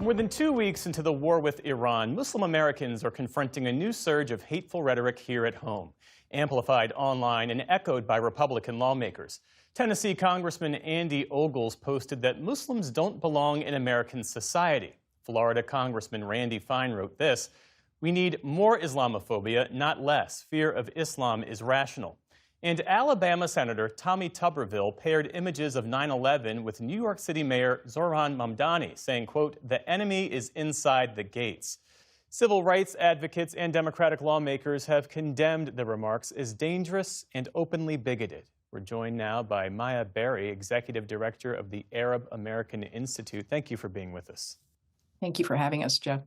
More than 2 weeks into the war with Iran, Muslim Americans are confronting a new surge of hateful rhetoric here at home, amplified online and echoed by Republican lawmakers. Tennessee Congressman Andy Ogles posted that Muslims don't belong in American society. Florida Congressman Randy Fine wrote this: "We need more Islamophobia, not less. Fear of Islam is rational." And Alabama Senator Tommy Tuberville paired images of 9/11 with New York City Mayor Zohran Mamdani, saying, quote, "The enemy is inside the gates." Civil rights advocates and Democratic lawmakers have condemned the remarks as dangerous and openly bigoted. We're joined now by Maya Berry, Executive Director of the Arab American Institute. Thank you for being with us. Thank you for having us, Jeff.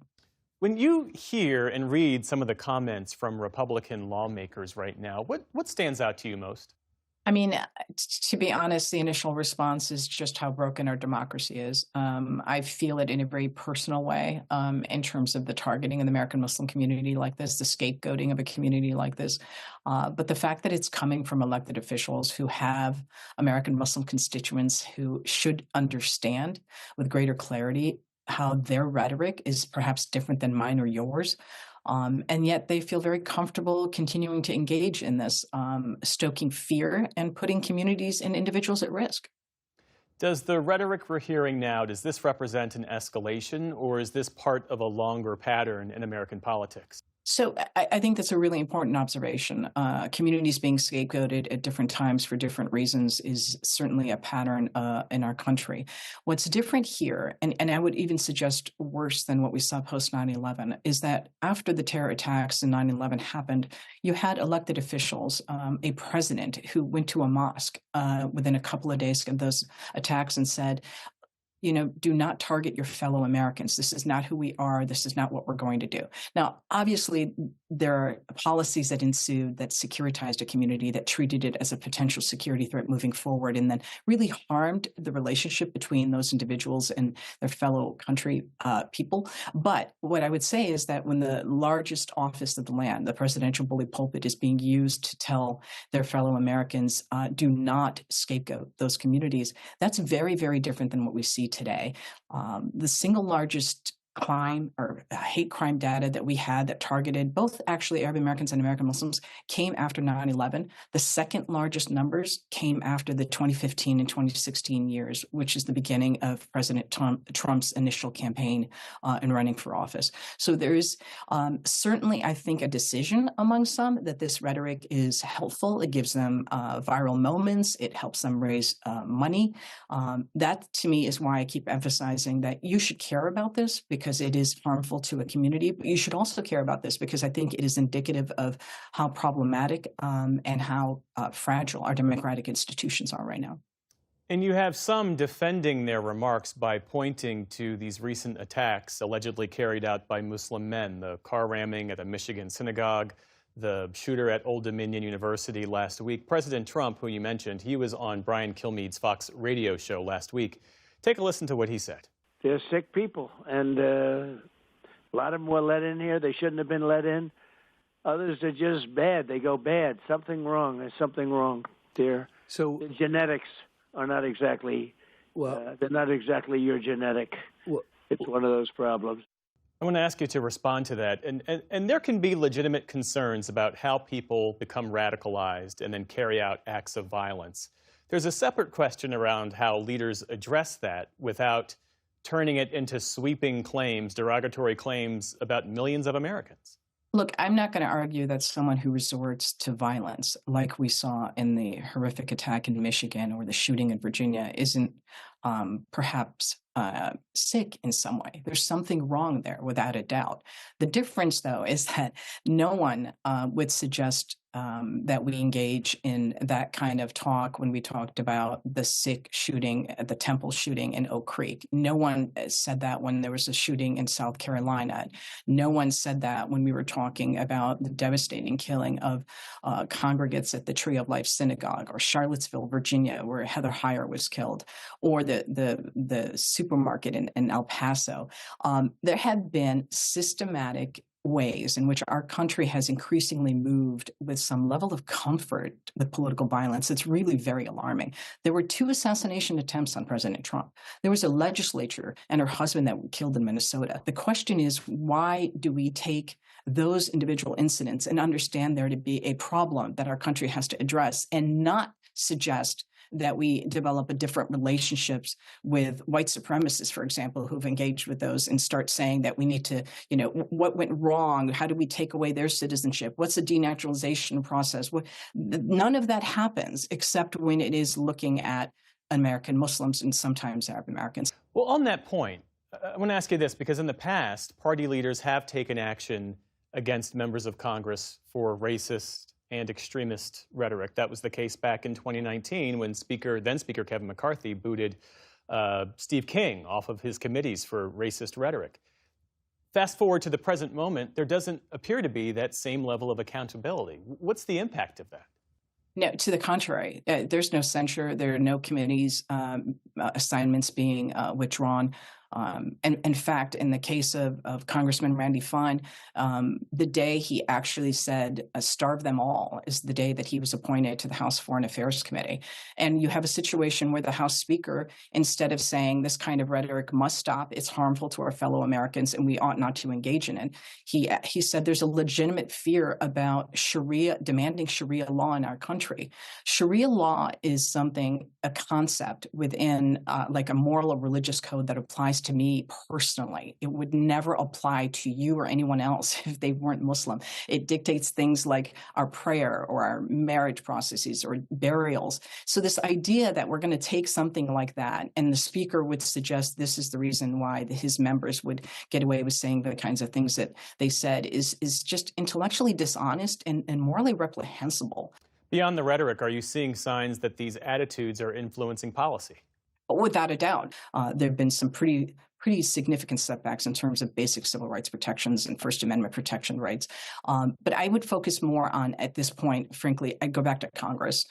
When you hear and read some of the comments from Republican lawmakers right now, what stands out to you most? I mean, to be honest, the initial response is just how broken our democracy is. I feel it in a very personal way in terms of the targeting of the American Muslim community like this, the scapegoating of a community like this. But the fact that it's coming from elected officials who have American Muslim constituents who should understand with greater clarity how their rhetoric is perhaps different than mine or yours. And yet they feel very comfortable continuing to engage in this, stoking fear and putting communities and individuals at risk. Does the rhetoric we're hearing now, does this represent an escalation, or is this part of a longer pattern in American politics? So I think that's a really important observation. Communities being scapegoated at different times for different reasons is certainly a pattern in our country. What's different here, and I would even suggest worse than what we saw post 9/11, is that after the terror attacks in 9/11 happened, you had elected officials, a president who went to a mosque within a couple of days of those attacks and said, do not target your fellow Americans. This is not who we are. This is not what we're going to do. Now, obviously, there are policies that ensued that securitized a community, that treated it as a potential security threat moving forward, and then really harmed the relationship between those individuals and their fellow country people. But what I would say is that when the largest office of the land, the presidential bully pulpit, is being used to tell their fellow Americans, do not scapegoat those communities, that's very, very different than what we see today. The single largest crime or hate crime data that we had that targeted both actually Arab Americans and American Muslims came after 9/11. The second largest numbers came after the 2015 and 2016 years, which is the beginning of President Trump's initial campaign in running for office. So there is certainly, I think, a decision among some that this rhetoric is helpful. It gives them viral moments. It helps them raise money. That, to me, is why I keep emphasizing that you should care about this, because it is harmful to a community, but you should also care about this because I think it is indicative of how problematic and how fragile our democratic institutions are right now. And you have some defending their remarks by pointing to these recent attacks allegedly carried out by Muslim men, the car ramming at a Michigan synagogue, the shooter at Old Dominion University last week. President Trump, who you mentioned, he was on Brian Kilmeade's Fox radio show last week. Take a listen to what he said. They're sick people, and a lot of them were let in here. They shouldn't have been let in. Others are just bad. They go bad. Something wrong. There's something wrong there. So the genetics are not exactly, they're not exactly your genetic. It's one of those problems. I want to ask you to respond to that. And there can be legitimate concerns about how people become radicalized and then carry out acts of violence. There's a separate question around how leaders address that without turning it into sweeping claims, derogatory claims about millions of Americans. Look, I'm not going to argue that someone who resorts to violence, like we saw in the horrific attack in Michigan or the shooting in Virginia, isn't perhaps sick in some way. There's something wrong there, without a doubt. The difference, though, is that no one would suggest that we engage in that kind of talk when we talked about the sick shooting, the Temple shooting in Oak Creek. No one said that when there was a shooting in South Carolina. No one said that when we were talking about the devastating killing of congregates at the Tree of Life Synagogue, or Charlottesville, Virginia, where Heather Heyer was killed, or the supermarket in El Paso. There had been systematic ways in which our country has increasingly moved with some level of comfort with political violence, it's really very alarming. There were 2 assassination attempts on President Trump. There was a legislator and her husband that were killed in Minnesota. The question is, why do we take those individual incidents and understand there to be a problem that our country has to address and not suggest that we develop a different relationships with white supremacists, for example, who've engaged with those, and start saying that we need to, what went wrong? How do we take away their citizenship? What's the denaturalization process? None of that happens except when it is looking at American Muslims and sometimes Arab Americans. Well, on that point, I want to ask you this, because in the past, party leaders have taken action against members of Congress for racist and extremist rhetoric. That was the case back in 2019 when then Speaker Kevin McCarthy booted Steve King off of his committees for racist rhetoric. Fast forward to the present moment, there doesn't appear to be that same level of accountability. What's the impact of that? No, to the contrary, there's no censure. There are no committees assignments being withdrawn. And in fact, in the case of Congressman Randy Fine, the day he actually said, starve them all, is the day that he was appointed to the House Foreign Affairs Committee. And you have a situation where the House Speaker, instead of saying this kind of rhetoric must stop, it's harmful to our fellow Americans and we ought not to engage in it, he said there's a legitimate fear about demanding Sharia law in our country. Sharia law is a concept within like a moral or religious code that applies to me personally. It would never apply to you or anyone else if they weren't Muslim. It dictates things like our prayer or our marriage processes or burials. So this idea that we're going to take something like that and the speaker would suggest this is the reason why his members would get away with saying the kinds of things that they said is just intellectually dishonest and morally reprehensible. Beyond the rhetoric, are you seeing signs that these attitudes are influencing policy? Without a doubt, there have been some pretty significant setbacks in terms of basic civil rights protections and First Amendment protection rights. But I would focus more on, at this point, frankly, I'd go back to Congress,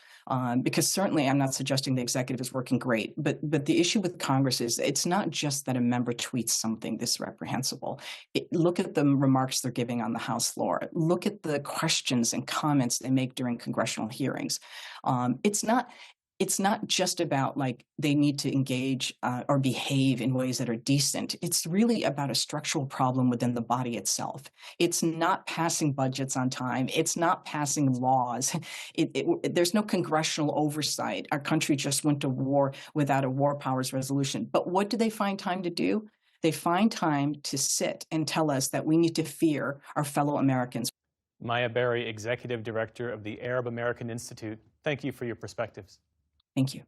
because certainly I'm not suggesting the executive is working great. But the issue with Congress is it's not just that a member tweets something this reprehensible. Look at the remarks they're giving on the House floor. Look at the questions and comments they make during congressional hearings. It's not just about like they need to engage or behave in ways that are decent. It's really about a structural problem within the body itself. It's not passing budgets on time. It's not passing laws. There's no congressional oversight. Our country just went to war without a war powers resolution. But what do they find time to do? They find time to sit and tell us that we need to fear our fellow Americans. Maya Berry, Executive Director of the Arab American Institute, thank you for your perspectives. Thank you.